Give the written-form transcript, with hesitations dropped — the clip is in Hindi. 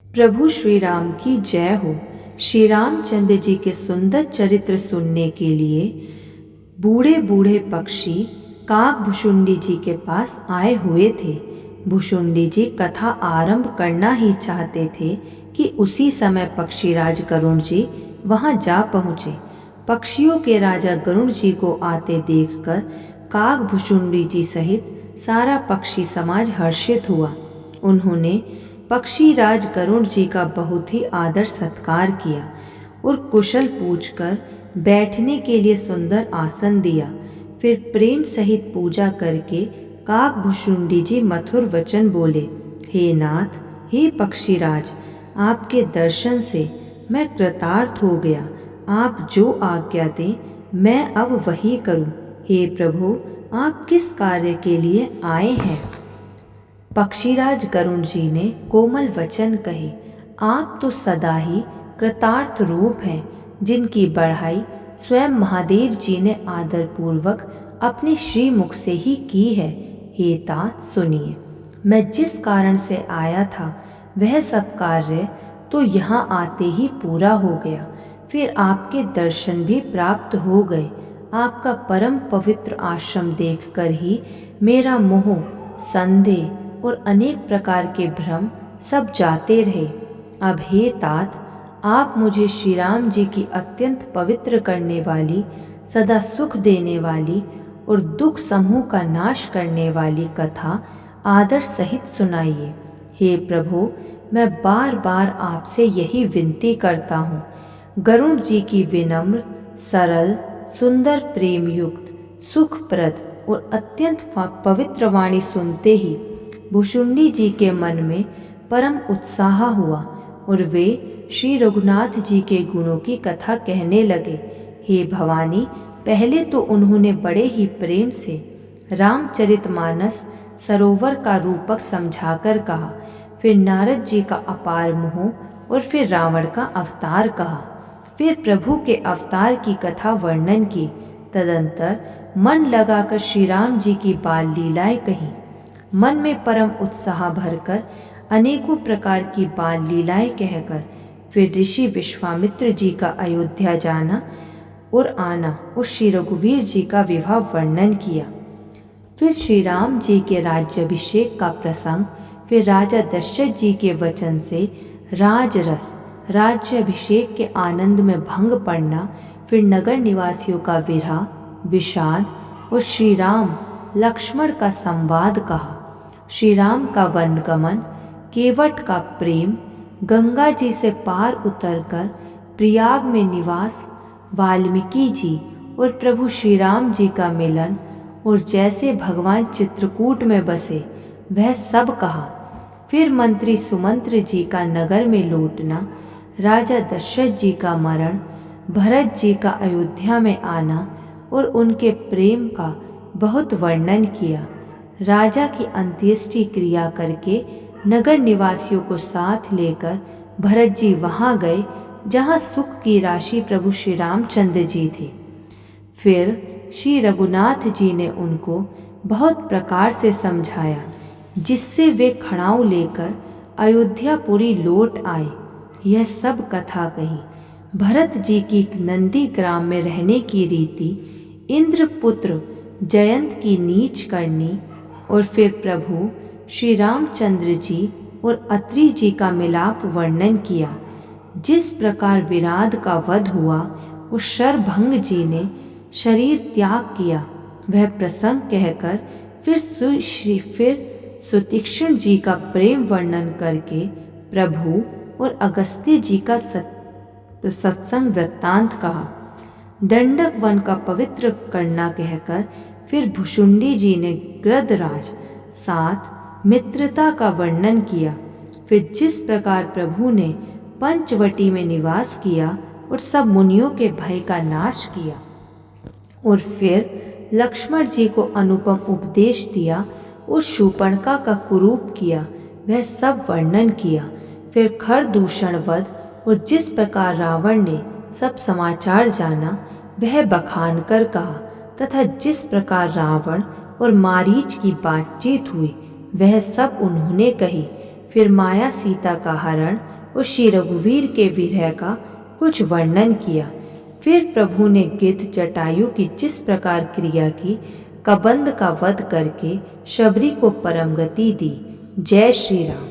प्रभु श्री राम की जय हो। श्री रामचंद्र जी के सुंदर चरित्र सुनने के लिए बूढ़े बूढ़े पक्षी काक भुशुंडी जी के पास आए हुए थे। भुशुंडी जी कथा आरंभ करना ही चाहते थे कि उसी समय पक्षीराज गरुड़ जी वहां जा पहुँचे। पक्षियों के राजा गरुड़ जी को आते देखकर काक भुशुंडी जी सहित सारा पक्षी समाज हर्षित हुआ। उन्होंने पक्षीराज गरुड़ जी का बहुत ही आदर सत्कार किया और कुशल पूछकर बैठने के लिए सुंदर आसन दिया। फिर प्रेम सहित पूजा करके काक भुशुंडी जी मधुर वचन बोले, हे नाथ, हे पक्षीराज, आपके दर्शन से मैं कृतार्थ हो गया। आप जो आज्ञा दें मैं अब वही करूं। हे प्रभु, आप किस कार्य के लिए आए हैं? पक्षीराज गरुड़ जी ने कोमल वचन कहे, आप तो सदा ही कृतार्थ रूप हैं, जिनकी बढ़ाई स्वयं महादेव जी ने आदरपूर्वक अपने श्रीमुख से ही की है। हे तात सुनिए, मैं जिस कारण से आया था वह सब कार्य तो यहाँ आते ही पूरा हो गया। फिर आपके दर्शन भी प्राप्त हो गए। आपका परम पवित्र आश्रम देखकर ही मेरा मोह, संदेह और अनेक प्रकार के भ्रम सब जाते रहे। अब हे तात, आप मुझे श्री राम जी की अत्यंत पवित्र करने वाली, सदा सुख देने वाली और दुख समूह का नाश करने वाली कथा आदर सहित सुनाइए। हे प्रभु, मैं बार बार आपसे यही विनती करता हूँ। गरुड़ जी की विनम्र, सरल, सुंदर, प्रेम युक्त, सुखप्रद और अत्यंत पवित्र वाणी सुनते ही भुशुंडी जी के मन में परम उत्साह हुआ और वे श्री रघुनाथ जी के गुणों की कथा कहने लगे। हे भवानी, पहले तो उन्होंने बड़े ही प्रेम से रामचरितमानस सरोवर का रूपक समझाकर कहा, फिर नारद जी का अपार मोह और फिर रावण का अवतार कहा, फिर प्रभु के अवतार की कथा वर्णन की। तदंतर मन लगाकर श्री राम जी की बाल लीलाएं कही। मन में परम उत्साह भरकर अनेकों प्रकार की बाल लीलाएं कहकर फिर ऋषि विश्वामित्र जी का अयोध्या जाना और आना और श्री रघुवीर जी का विवाह वर्णन किया। फिर श्री राम जी के राज्याभिषेक का प्रसंग, फिर राजा दशरथ जी के वचन से राजरस, राज्याभिषेक के आनंद में भंग पड़ना, फिर नगर निवासियों का विरह, विषाद और श्री राम लक्ष्मण का संवाद कहा। श्री राम का वनगमन, केवट का प्रेम, गंगा जी से पार उतरकर प्रयाग में निवास, वाल्मीकि जी और प्रभु श्री राम जी का मिलन और जैसे भगवान चित्रकूट में बसे वह सब कहा। फिर मंत्री सुमंत्र जी का नगर में लौटना, राजा दशरथ जी का मरण, भरत जी का अयोध्या में आना और उनके प्रेम का बहुत वर्णन किया। राजा की अंत्येष्टि क्रिया करके नगर निवासियों को साथ लेकर भरत जी वहाँ गए जहाँ सुख की राशि प्रभु श्री रामचंद्र जी थे। फिर श्री रघुनाथ जी ने उनको बहुत प्रकार से समझाया, जिससे वे खड़ाऊ लेकर अयोध्यापुरी लौट आए। यह सब कथा कही। भरत जी की नंदी ग्राम में रहने की रीति, इंद्रपुत्र जयंत की नीच करनी और फिर प्रभु श्री रामचंद्र जी और अत्रि जी का मिलाप वर्णन किया। जिस प्रकार विराध का वध हुआ और शरभंग जी ने शरीर त्याग किया, वह प्रसंग कहकर फिर सुतीक्ष्ण जी का प्रेम वर्णन करके प्रभु और अगस्त्य जी का सत्संग वृत्तांत कहा। दंडक वन का पवित्र करना कहकर फिर भुशुंडी जी ने गृधराज साथ मित्रता का वर्णन किया। फिर जिस प्रकार प्रभु ने पंचवटी में निवास किया और सब मुनियों के भय का नाश किया और फिर लक्ष्मण जी को अनुपम उपदेश दिया और शूर्पणखा का कुरूप किया, वह सब वर्णन किया। फिर खरदूषण वध और जिस प्रकार रावण ने सब समाचार जाना वह बखान कर कहा, तथा जिस प्रकार रावण और मारीच की बातचीत हुई वह सब उन्होंने कही। फिर माया सीता का हरण, उस श्री रघुवीर के विरह का कुछ वर्णन किया। फिर प्रभु ने गिद्ध जटायु की जिस प्रकार क्रिया की, कबंध का वध करके शबरी को परम गति दी। जय श्री राम।